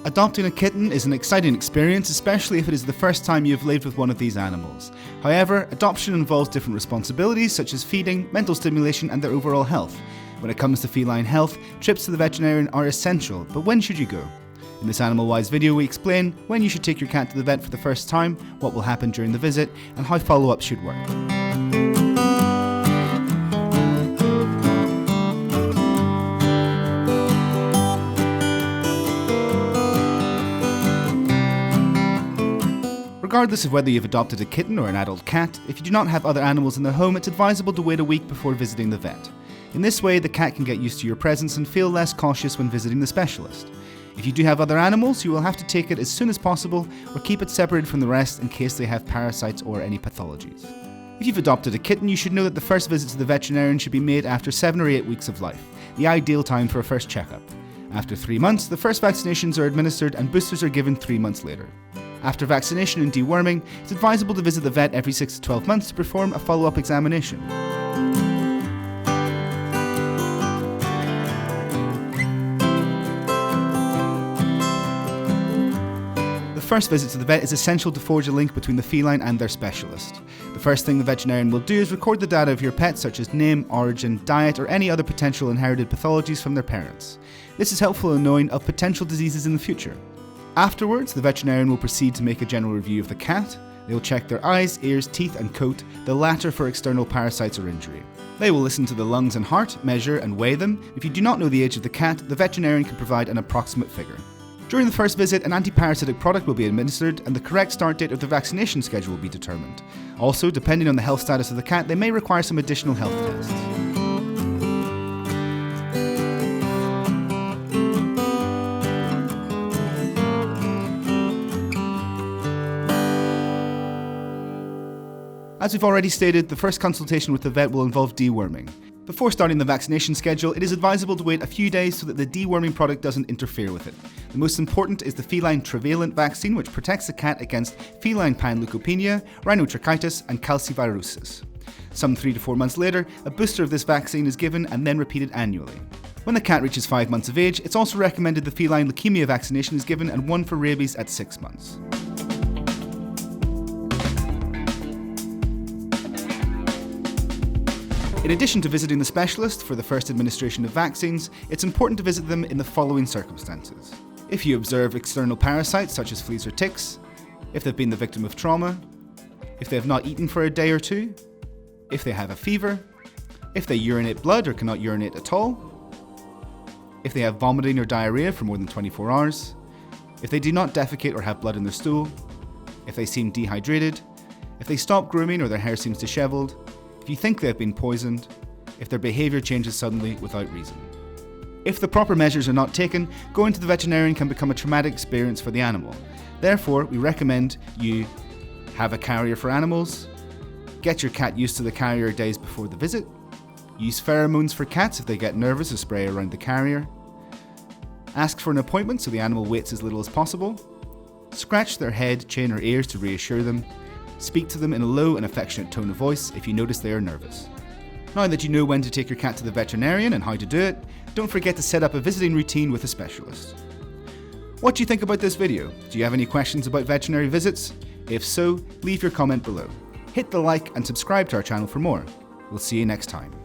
Adopting a kitten is an exciting experience, especially if it is the first time you have lived with one of these animals. However, adoption involves different responsibilities such as feeding, mental stimulation, and their overall health. When it comes to feline health, trips to the veterinarian are essential, but when should you go? In this AnimalWised video, we explain when you should take your cat to the vet for the first time, what will happen during the visit, and how follow-up should work. Regardless of whether you've adopted a kitten or an adult cat, if you do not have other animals in the home, it's advisable to wait a week before visiting the vet. In this way, the cat can get used to your presence and feel less cautious when visiting the specialist. If you do have other animals, you will have to take it as soon as possible or keep it separated from the rest in case they have parasites or any pathologies. If you've adopted a kitten, you should know that the first visit to the veterinarian should be made after 7 or 8 weeks of life, the ideal time for a first checkup. After 3 months, the first vaccinations are administered and boosters are given 3 months later. After vaccination and deworming, it's advisable to visit the vet every 6 to 12 months to perform a follow-up examination. The first visit to the vet is essential to forge a link between the feline and their specialist. The first thing the veterinarian will do is record the data of your pet, such as name, origin, diet, or any other potential inherited pathologies from their parents. This is helpful in knowing of potential diseases in the future. Afterwards, the veterinarian will proceed to make a general review of the cat. They will check their eyes, ears, teeth and coat, the latter for external parasites or injury. They will listen to the lungs and heart, measure and weigh them. If you do not know the age of the cat, the veterinarian can provide an approximate figure. During the first visit, an anti-parasitic product will be administered and the correct start date of the vaccination schedule will be determined. Also, depending on the health status of the cat, they may require some additional health tests. As we've already stated, the first consultation with the vet will involve deworming. Before starting the vaccination schedule, it is advisable to wait a few days so that the deworming product doesn't interfere with it. The most important is the feline trivalent vaccine, which protects the cat against feline panleukopenia, rhinotracheitis, and calciviruses. Some 3 to 4 months later, a booster of this vaccine is given and then repeated annually. When the cat reaches 5 months of age, it's also recommended the feline leukemia vaccination is given and one for rabies at 6 months. In addition to visiting the specialist for the first administration of vaccines, it's important to visit them in the following circumstances. If you observe external parasites such as fleas or ticks, if they've been the victim of trauma, if they have not eaten for a day or two, if they have a fever, if they urinate blood or cannot urinate at all, if they have vomiting or diarrhea for more than 24 hours, if they do not defecate or have blood in their stool, if they seem dehydrated, if they stop grooming or their hair seems disheveled, if you think they have been poisoned, if their behaviour changes suddenly without reason. If the proper measures are not taken, going to the veterinarian can become a traumatic experience for the animal. Therefore, we recommend you have a carrier for animals, get your cat used to the carrier days before the visit, use pheromones for cats if they get nervous or spray around the carrier, ask for an appointment so the animal waits as little as possible, scratch their head, chin or ears to reassure them, speak to them in a low and affectionate tone of voice if you notice they are nervous. Now that you know when to take your cat to the veterinarian and how to do it, don't forget to set up a visiting routine with a specialist. What do you think about this video? Do you have any questions about veterinary visits? If so, leave your comment below. Hit the like and subscribe to our channel for more. We'll see you next time.